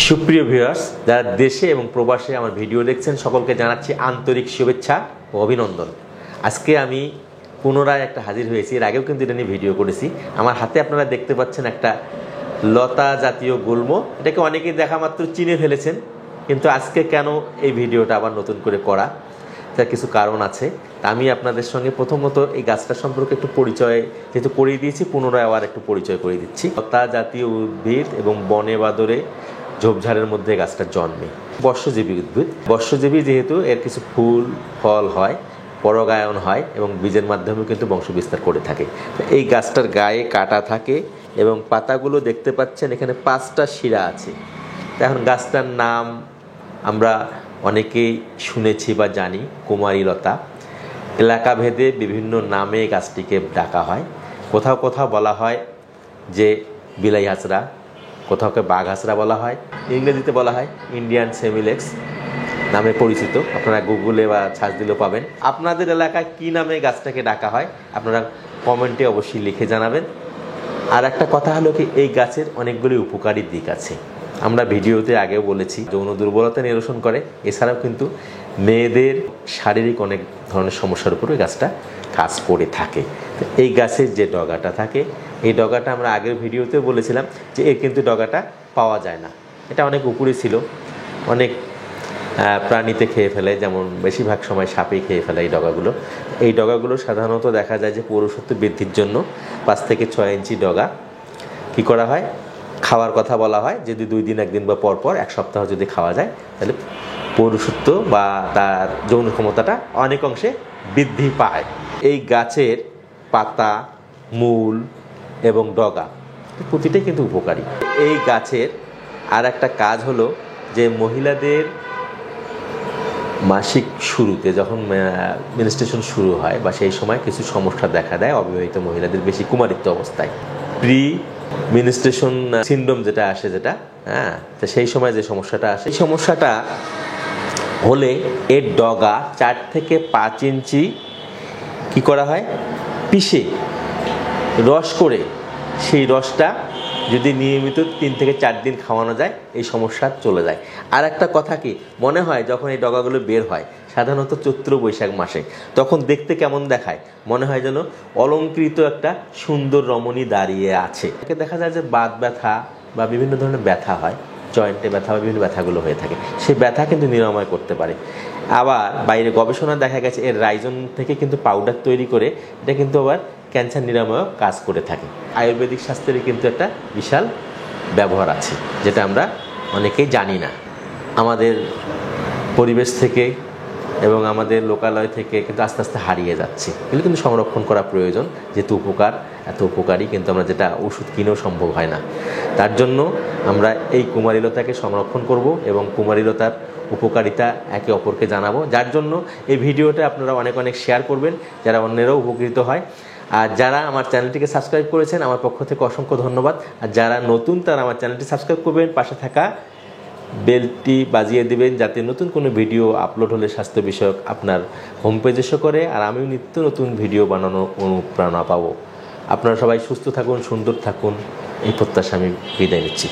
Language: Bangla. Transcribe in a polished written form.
সুপ্রিয় ভিউয়ার্স, যারা দেশে এবং প্রবাসে আমার ভিডিও দেখছেন সকলকে জানাচ্ছি আন্তরিক শুভেচ্ছা ও অভিনন্দন। আজকে আমি পুনরায় একটা হাজির হয়েছি। এর আগেও কিন্তু এটা নিয়ে ভিডিও করেছি। আমার হাতে আপনারা দেখতে পাচ্ছেন একটা লতা জাতীয় গুল্ম। এটাকে অনেকেই দেখা মাত্র চিনে ফেলেছেন, কিন্তু আজকে কেন এই ভিডিওটা আবার নতুন করে করা, তার কিছু কারণ আছে। তা আমি আপনাদের সঙ্গে প্রথমত এই গাছটা সম্পর্কে একটু পরিচয় যেহেতু করিয়ে দিয়েছি, পুনরায় আবার একটু পরিচয় করে দিচ্ছি। লতা জাতীয় উদ্ভিদ এবং বনে বাদরে ঝোপঝাড়ের মধ্যে গাছটা জন্মে। বর্ষজীবী উদ্ভিদ। বর্ষজীবী যেহেতু এর কিছু ফুল ফল হয়, পরাগায়ন হয় এবং বীজের মাধ্যমে কিন্তু বংশবিস্তার করে থাকে। এই গাছটার গায়ে কাটা থাকে এবং পাতাগুলো দেখতে পাচ্ছেন এখানে 5টা শিরা আছে। এখন গাছটার নাম আমরা অনেকেই শুনেছি বা জানি, কুমারী লতা। এলাকা ভেদে বিভিন্ন নামে গাছটিকে ডাকা হয়। কোথাও কোথাও বলা হয় যে বিলাই হাঁসরা, কোথাও বাঘ হাঁসরা বলা হয়, ইংরেজিতে বলা হয় ইন্ডিয়ান সেমিলেক্স নামে পরিচিত। আপনারা গুগলে বা সার্চ দিলেও পাবেন। আপনাদের এলাকায় কী নামে গাছটাকে ডাকা হয় আপনারা কমেন্টে অবশ্যই লিখে জানাবেন। আর একটা কথা হলো কি, এই গাছের অনেকগুলি উপকারী দিক আছে। আমরা ভিডিওতে আগেও বলেছি, যৌন দুর্বলতা নিরসন করে। এছাড়াও কিন্তু মেয়েদের শারীরিক অনেক ধরনের সমস্যার উপরে গাছটা কাজ করে থাকে। এই গাছের যে ডগাটা থাকে, এই ডগাটা আমরা আগের ভিডিওতেও বলেছিলাম যে এর কিন্তু ডগাটা পাওয়া যায় না। এটা অনেক উপরে ছিল, অনেক প্রাণীতে খেয়ে ফেলে, যেমন বেশিরভাগ সময় সাপে খেয়ে ফেলে এই ডগাগুলো। এই ডগাগুলো সাধারণত দেখা যায় যে পুরুষত্ব বৃদ্ধির জন্য 5 থেকে 6 ইঞ্চি ডগা কী করা হয়, খাওয়ার কথা বলা হয়। যদি 2 দিন 1 দিন বা পর 1 সপ্তাহ যদি খাওয়া যায়, তাহলে পুরুষত্ব বা তার যৌন ক্ষমতাটা অনেক অংশে বৃদ্ধি পায়। এই গাছের পাতা, মূল এবং ডগা প্রতিটাই কিন্তু উপকারী। এই গাছের আর একটা কাজ হলো যে মহিলাদের মাসিক শুরুতে যখন মেনস্ট্রুয়েশন শুরু হয় বা সেই সময় কিছু সমস্যা দেখা দেয় অবিবাহিত মহিলাদের, বেশি কুমারিত্ব অবস্থায় প্রি মেনস্ট্রুয়েশন সিনড্রোম যেটা আসে, তো সেই সময় যে সমস্যাটা আসে, এই সমস্যাটা হলে এর ডগা 4 থেকে 5 ইঞ্চি কি করা হয়, পিষে রস করে সেই রসটা যদি নিয়মিত 3 থেকে 4 দিন খাওয়ানো যায়, এই সমস্যা চলে যায়। আর একটা কথা কি, মনে হয় যখন এই ডগাগুলো বের হয় সাধারণত চৈত্র বৈশাখ মাসে, তখন দেখতে কেমন দেখায়, মনে হয় যেন অলঙ্কৃত একটা সুন্দর রমণী দাঁড়িয়ে আছে। দেখা যায় যে বাত ব্যথা বা বিভিন্ন ধরনের ব্যথা হয়, জয়েন্টে ব্যথা বা বিভিন্ন ব্যথাগুলো হয়ে থাকে, সেই ব্যথা কিন্তু নিরাময় করতে পারে। আবার বাইরে গবেষণা দেখা গেছে এর রাইজন থেকে কিন্তু পাউডার তৈরি করে এটা কিন্তু আবার ক্যান্সার নিরাময়ও কাজ করে থাকে। আয়ুর্বেদিক শাস্ত্রের কিন্তু একটা বিশাল ব্যবহার আছে, যেটা আমরা অনেকেই জানি না। আমাদের পরিবেশ থেকে এবং আমাদের লোকালয় থেকে কিন্তু আস্তে আস্তে হারিয়ে যাচ্ছে। এগুলো কিন্তু সংরক্ষণ করা প্রয়োজন, যেহেতু এত উপকারী, কিন্তু আমরা যেটা ওষুধ কিনেও সম্ভব হয় না। তার জন্য আমরা এই কুমারীলতাকে সংরক্ষণ করব এবং কুমারীলতার উপকারিতা একে অপরকে জানাবো, যার জন্য এই ভিডিওটা আপনারা অনেক শেয়ার করবেন, যারা অন্যেরাও উপকৃত হয়। আর যারা আমার চ্যানেলটিকে সাবস্ক্রাইব করেছেন, আমার পক্ষ থেকে অসংখ্য ধন্যবাদ। আর যারা নতুন, তারা আমার চ্যানেলটি সাবস্ক্রাইব করবেন, পাশে থাকা বেলটি বাজিয়ে দিবেন, যাতে নতুন কোনো ভিডিও আপলোড হলে স্বাস্থ্য বিষয়ক আপনার হোম পেজে শো করে, আর আমিও নিত্য নতুন ভিডিও বানানোর অনুপ্রেরণা পাবো। আপনারা সবাই সুস্থ থাকুন, সুন্দর থাকুন, এই প্রত্যাশা আমি বিদায় নিচ্ছি।